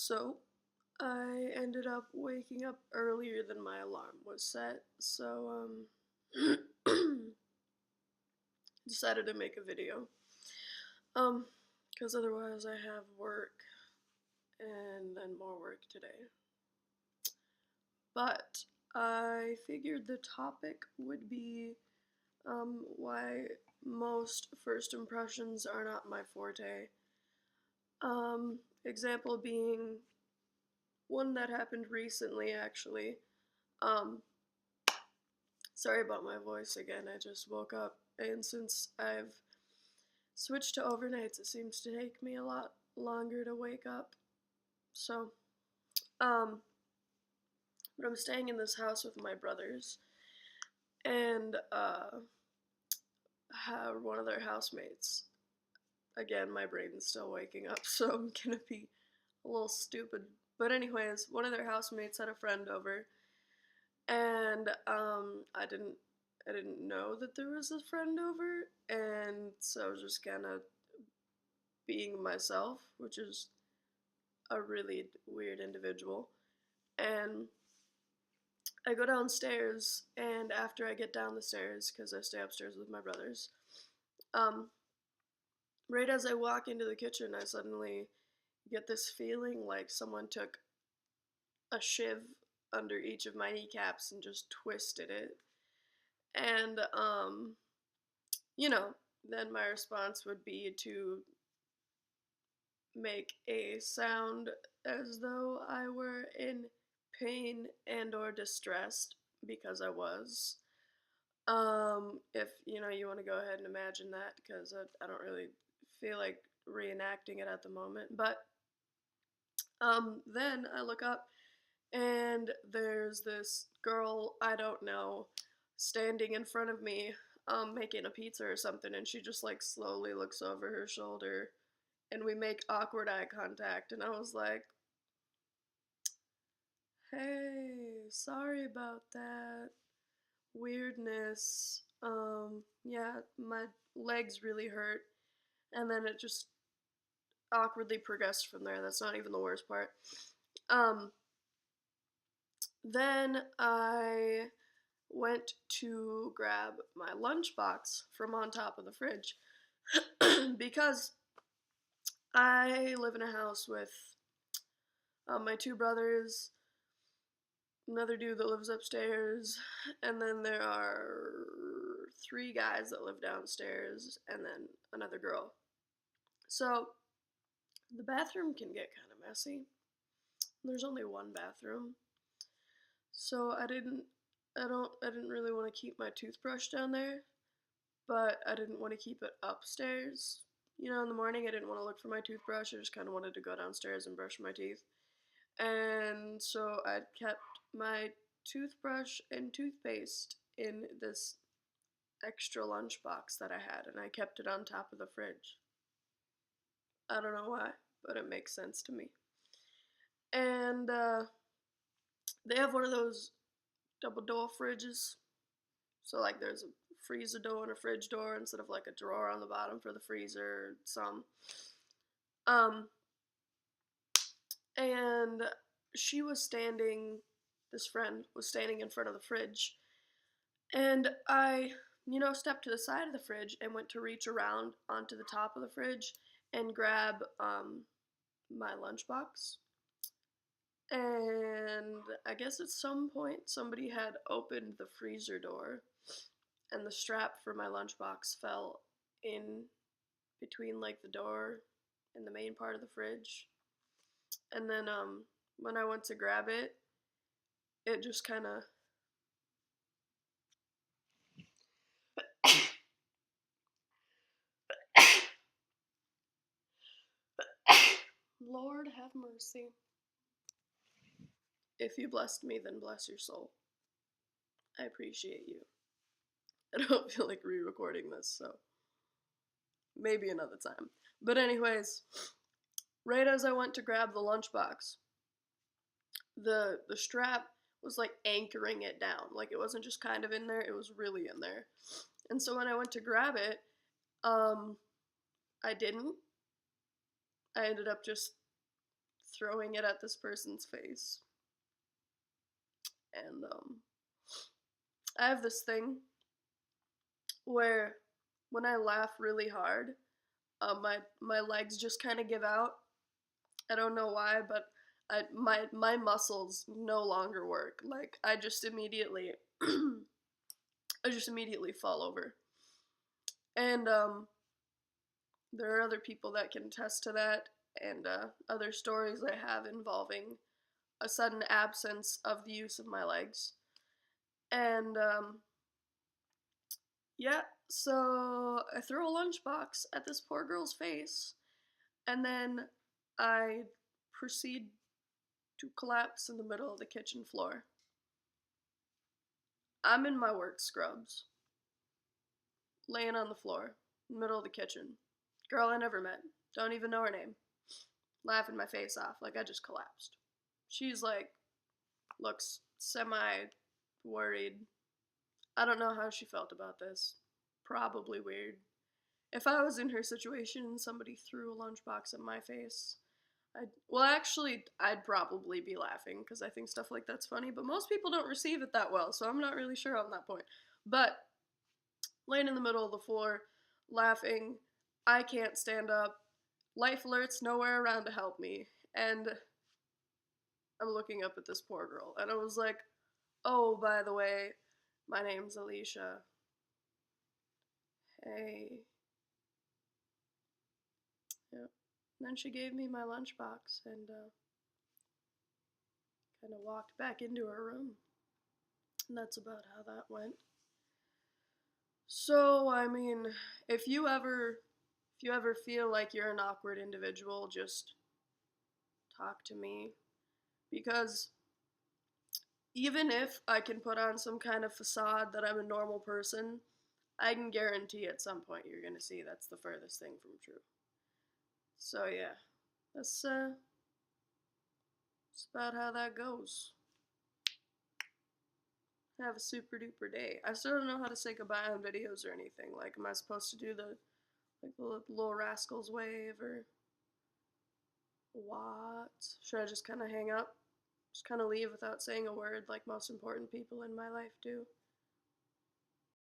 So, I ended up waking up earlier than my alarm was set, so, decided to make a video. Because otherwise I have work and then more work today. But I figured the topic would be, why most first impressions are not my forte. Example being one that happened recently, actually. Um, Sorry about my voice again, I just woke up, and since I've switched to overnights, it seems to take me a lot longer to wake up. So, um, but I'm staying in this house with my brothers, and, one of their housemates. Again, my brain's still waking up, so I'm gonna be a little stupid. But anyways, one of their housemates had a friend over, and I didn't know that there was a friend over, and so I was just kind of being myself, which is a really weird individual. And I go downstairs, and after I get down the stairs, because I stay upstairs with my brothers, um, right as I walk into the kitchen, I suddenly get this feeling like someone took a shiv under each of my kneecaps and just twisted it. And, then my response would be to make a sound as though I were in pain and or distressed, because I was. If you want to go ahead and imagine that, because I don't really feel like reenacting it at the moment. But then I look up, and there's this girl I don't know standing in front of me, making a pizza or something, and she just like slowly looks over her shoulder, and we make awkward eye contact, and I was like, "Hey, sorry about that weirdness. Yeah, my legs really hurt." And then it just awkwardly progressed from there. That's not even the worst part. Um, then I went to grab my lunchbox from on top of the fridge because I live in a house with my two brothers, another dude that lives upstairs, and then there are three guys that live downstairs, and then another girl. So the bathroom can get kind of messy. There's only one bathroom, so I didn't really want to keep my toothbrush down there, but I didn't want to keep it upstairs. In the morning I didn't want to look for my toothbrush. I just kind of wanted to go downstairs and brush my teeth. And so I kept my toothbrush and toothpaste in this extra lunchbox that I had, and I kept it on top of the fridge. I don't know why, but it makes sense to me. And they have one of those double door fridges. So like there's a freezer door and a fridge door instead of like a drawer on the bottom for the freezer. Um and she was standing this friend was standing in front of the fridge, and I stepped to the side of the fridge and went to reach around onto the top of the fridge and grab my lunchbox. And I guess at some point somebody had opened the freezer door, and the strap for my lunchbox fell in between like the door and the main part of the fridge. And then when I went to grab it, it just kind of Lord have mercy. If you blessed me, then bless your soul. I appreciate you. I don't feel like re-recording this, so maybe another time. But anyways, right as I went to grab the lunchbox, the strap was like anchoring it down. Like it wasn't just kind of in there, it was really in there. And so when I went to grab it, I didn't. I ended up just throwing it at this person's face. And I have this thing where when I laugh really hard, my legs just kind of give out. I don't know why, but my muscles no longer work. Like I just immediately I just immediately fall over. And there are other people that can attest to that, and other stories I have involving a sudden absence of the use of my legs. And yeah, so I throw a lunchbox at this poor girl's face, and then I proceed to collapse in the middle of the kitchen floor. I'm in my work scrubs, laying on the floor, in the middle of the kitchen. Girl I never met, don't even know her name, laughing my face off like I just collapsed. She's like, looks semi worried. I don't know how she felt about this. Probably weird. If I was in her situation and somebody threw a lunchbox at my face, I'd probably be laughing because I think stuff like that's funny, but most people don't receive it that well, so I'm not really sure on that point. But laying in the middle of the floor, laughing, I can't stand up. Life alert's nowhere around to help me, and I'm looking up at this poor girl, and I was like, oh, by the way, my name's Alicia. Hey. Yep. And then she gave me my lunchbox and kind of walked back into her room. And that's about how that went. So, I mean, if you ever feel like you're an awkward individual, just talk to me, because even if I can put on some kind of facade that I'm a normal person, I can guarantee at some point you're going to see that's the furthest thing from true. So, yeah. That's about how that goes. Have a super duper day. I still don't know how to say goodbye on videos or anything. Like, am I supposed to do the little rascals wave or what? Should I just kind of hang up? Just kind of leave without saying a word like most important people in my life do?